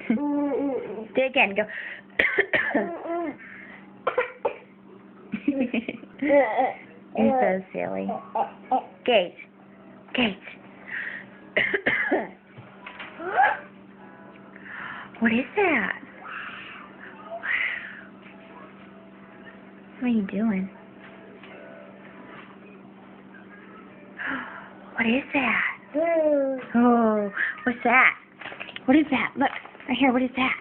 Do it again. Go. You're so silly. Gates. Gates. What is that? What are you doing? What is that? Oh, what's that? What is that? Look, right here, what is that?